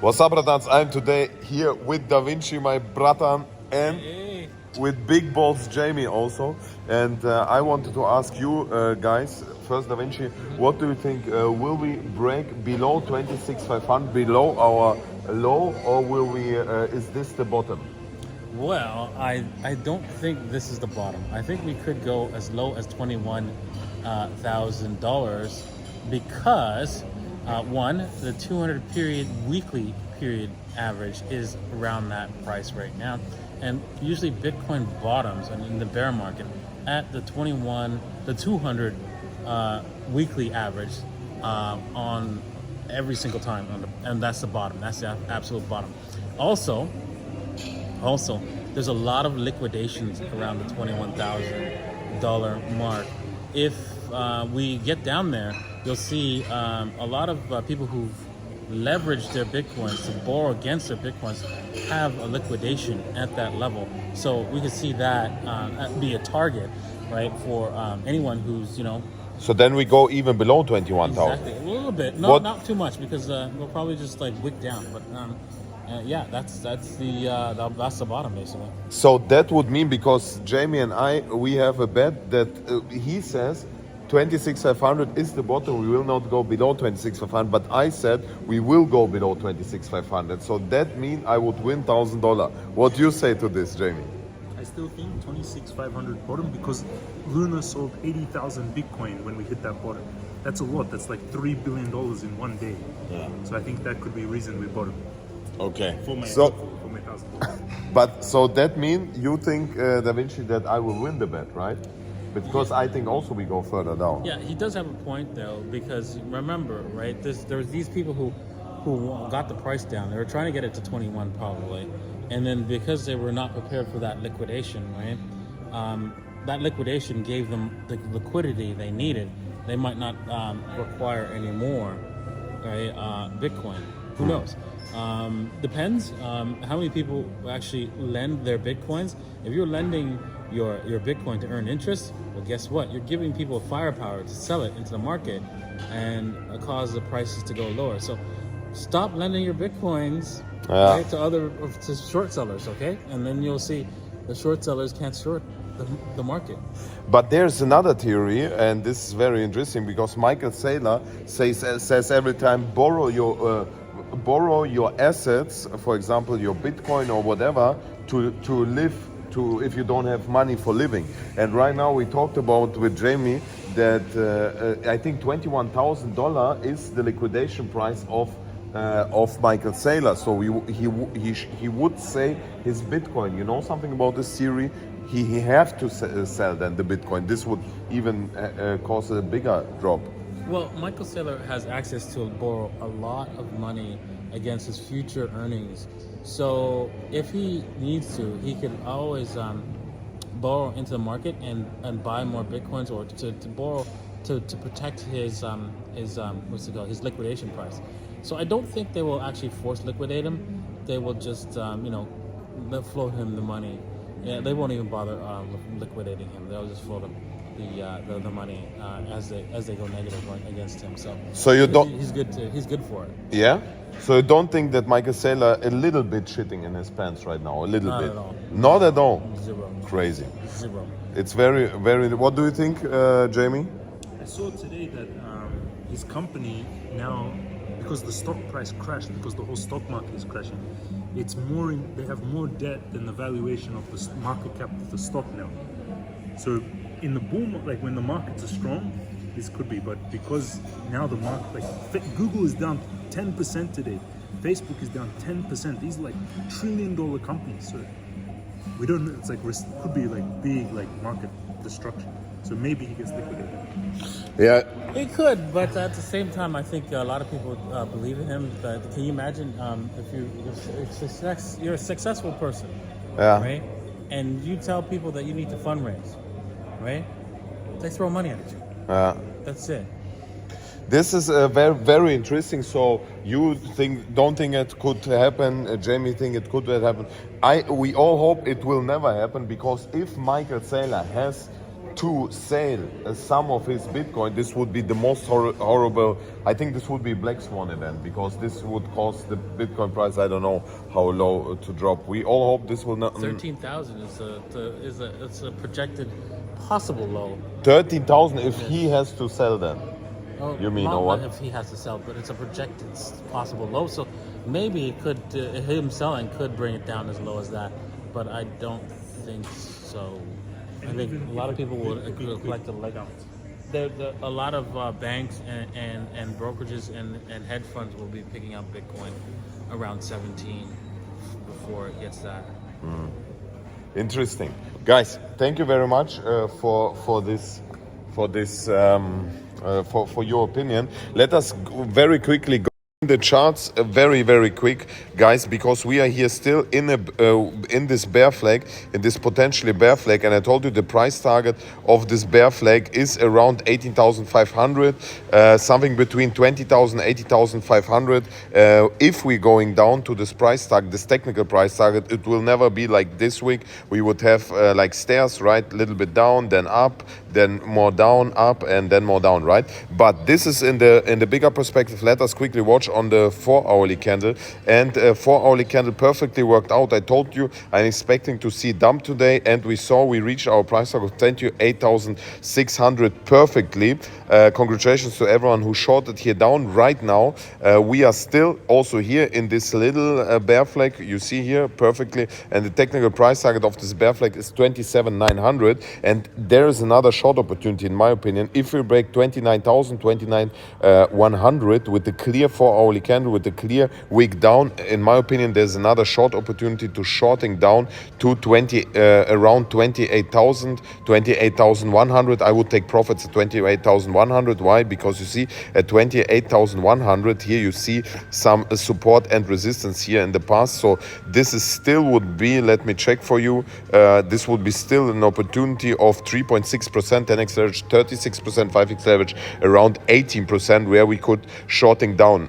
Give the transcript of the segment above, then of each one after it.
What's up, brothers? I'm today here with Da Vinci, my brother, and with Big Boss Jamie also. And I wanted to ask you guys, first Da Vinci, what do you think? Will we break below 26,500, below our low, or will we? Is this the bottom? Well, I don't think this is the bottom. I think we could go as low as $21,000 because one, the 200 weekly period average is around that price right now, and usually Bitcoin bottoms and in the bear market at the 200 weekly average on every single time, and that's the bottom. That's the absolute bottom. Also, there's a lot of liquidations around the $21,000 mark. If we get down there, you'll see a lot of people who've leveraged their Bitcoins to borrow against their Bitcoins have a liquidation at that level. So we could see that be a target, right, for anyone who's, So then we go even below 21,000. exactly, a little bit. No, not too much, because we'll probably just like wick down. But yeah, that's the bottom basically. So that would mean, because Jamie and we have a bet that he says 26,500 is the bottom. We will not go below 26,500, but I said we will go below 26,500. So that means I would win $1,000. What do you say to this, Jamie? I still think 26,500 bottom because Luna sold 80,000 Bitcoin when we hit that bottom. That's a lot. That's like $3 billion in one day. Yeah. So I think that could be a reason we bottom. Okay. For my so, $1,000. but so that means you think, Da Vinci, that I will win the bet, right? Because I think also we go further down. Yeah, he does have a point though, because remember, right? There's these people who got the price down. They were trying to get it to 21 probably, and then because they were not prepared for that liquidation, right? That liquidation gave them the liquidity they needed. They might not require any more, right? Bitcoin. Who knows? Depends. How many people actually lend their Bitcoins? If you're lending your Bitcoin to earn interest, well, guess what? You're giving people firepower to sell it into the market and cause the prices to go lower. So stop lending your Bitcoins right, to short sellers, okay? And then you'll see the short sellers can't short the market. But there's another theory, and this is very interesting, because Michael Saylor says every time borrow your assets, for example your Bitcoin or whatever, to live, if you don't have money for living. And right now we talked about with Jamie that I think $21,000 is the liquidation price of Michael Saylor. So he would say his Bitcoin. You know something about this theory? He have to sell then the Bitcoin. This would even cause a bigger drop. Well, Michael Saylor has access to borrow a lot of money against his future earnings. So if he needs to, he could always borrow into the market and buy more Bitcoins, or to borrow to protect his his liquidation price. So I don't think they will actually force liquidate him. They will just they'll float him the money. Yeah, they won't even bother liquidating him. They'll just float him the money as they go negative against him. So you don't. He's good for it. Yeah. So you don't think that Michael Saylor a little bit shitting in his pants right now? A little Not bit. At all. Not at all. Zero. Crazy. Zero. It's very, very. What do you think, Jamie? I saw today that his company now, because the stock price crashed, because the whole stock market is crashing, it's more they have more debt than the valuation of the market cap of the stock now. So in the boom, like when the markets are strong, this could be, but because now the market, like Google is down 10% today, Facebook is down 10%. These are like $1 trillion companies. So we don't know. It's like could be like big like market destruction. So maybe he gets liquidated. Yeah. It could, but at the same time, I think a lot of people believe in him. But can you imagine if you're a successful person, Yeah. right? And you tell people that you need to fundraise, right? They throw money at you. Yeah. That's it. This is very, very interesting. So you don't think it could happen? Jamie think it could happen? We all hope it will never happen, because if Michael Saylor has to sell some of his Bitcoin, this would be the most horrible. I think this would be Black Swan event, because this would cause the Bitcoin price, I don't know how low to drop. We all hope this will not. 13,000 is a projected possible low. 13,000 if he has to sell then. Oh, You mean, not or what? if he has to sell, but it's a projected possible low. So maybe it could, him selling could bring it down as low as that, but I don't think so. I think a lot of people will collect the leg. A lot of banks and brokerages and hedge funds will be picking up Bitcoin around 17 before it gets that. Interesting, guys. Thank you very much for your opinion. Let us very quickly go the charts very quick, guys, because we are here still in this bear flag, in this potentially bear flag, and I told you the price target of this bear flag is around 18,500, something between 20,000 18,500. If we're going down to this price tag, this technical price target, it will never be like this week. We would have like stairs, right? A little bit down, then up, then more down, up, and then more down, right? But this is in the bigger perspective. Let us quickly watch on the 4-hourly candle, and 4-hourly candle perfectly worked out. I told you I'm expecting to see dump today, and we reached our price target of 28,600 perfectly. Congratulations to everyone who shorted here down. Right now we are still also here in this little bear flag you see here perfectly, and the technical price target of this bear flag is 27,900, and there is another short opportunity in my opinion. If we break 29,000 29,100 with the clear 4-hourly candle, with the clear wick down, in my opinion there's another short opportunity to shorting down to around 28,000 28,100. I would take profits at 28,100. Why? Because you see at 28,100 here you see some support and resistance here in the past, so this is still would be, let me check for you, this would be still an opportunity of 3.6%, 10x average 36%, 5x average around 18%, where we could shorting down.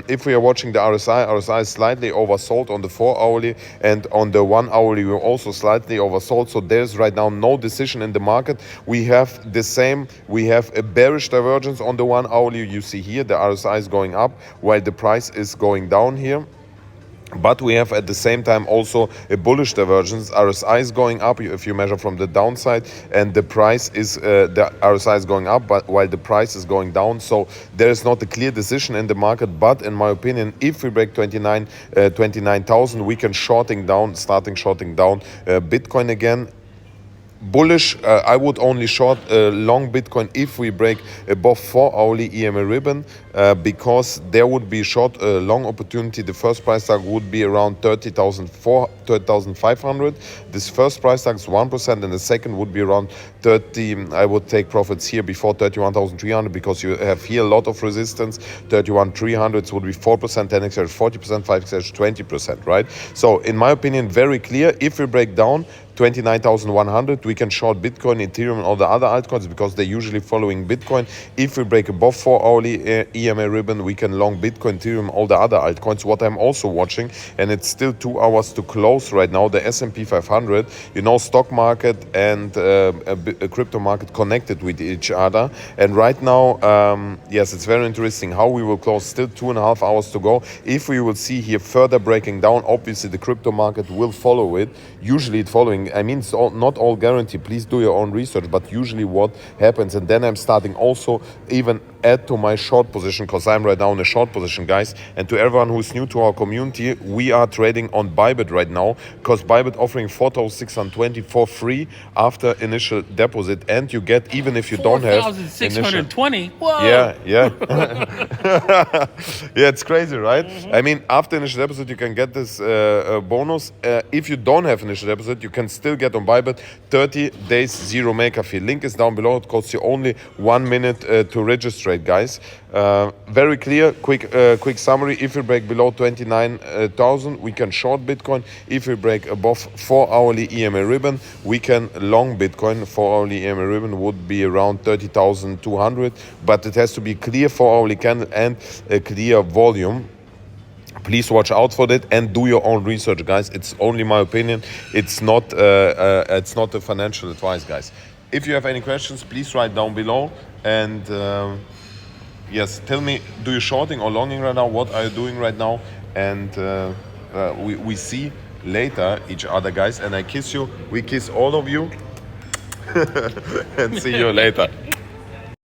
If we are watching the RSI is slightly oversold on the 4-hourly, and on the 1-hourly we're also slightly oversold, so there's right now no decision in the market. We have the same, we have a bearish divergence on the 1-hourly. You see here the RSI is going up while the price is going down here. But we have at the same time also a bullish divergence. RSI is going up if you measure from the downside, and the price is the RSI is going up, but while the price is going down. So there is not a clear decision in the market. But in my opinion, if we break 29,000, we can starting shorting down Bitcoin again. Bullish, I would only short long Bitcoin if we break above 4-hourly EMA ribbon, because there would be short long opportunity. The first price tag would be around 30,500. This first price tag is 1%, and the second would be around 30. I would take profits here before 31,300, because you have here a lot of resistance. 31,300 would be 4%, 10x average 40%, 5x average 20%, right? So in my opinion, very clear. If we break down 29,100, we can short Bitcoin, Ethereum, and all the other altcoins, because they're usually following Bitcoin. If we break above 4-hourly EMA ribbon, we can long Bitcoin, Ethereum, all the other altcoins. What I'm also watching, and it's still 2 hours to close right now, the S&P 500. You know, stock market and a crypto market connected with each other. And right now, yes, it's very interesting how we will close. Still 2.5 hours to go. If we will see here further breaking down, obviously the crypto market will follow it. Usually it's following. I mean, it's not all guaranteed. Please do your own research, but usually what happens, and then I'm starting also even add to my short position, because I'm right now in a short position, guys. And to everyone who's new to our community, we are trading on Bybit right now, because Bybit offering 4,620 for free after initial deposit, and you get, even if you don't have 4,620. Whoa. Yeah yeah it's crazy, right? I mean, after initial deposit you can get this bonus. If you don't have initial deposit, you can still get on Bybit 30 days zero maker fee. Link is down below. It costs you only 1 minute to register, guys. Very clear, quick summary. If we break below 29,000, we can short Bitcoin. If we break above 4-hourly EMA ribbon, we can long Bitcoin. 4-hourly EMA ribbon would be around 30,200, but it has to be clear 4-hourly candle and a clear volume. Please watch out for that and do your own research, guys. It's only my opinion. It's not a financial advice, guys. If you have any questions, please write down below. And yes, tell me, do you shorting or longing right now? What are you doing right now? And we see later each other, guys. And I kiss you. We kiss all of you. And see you later.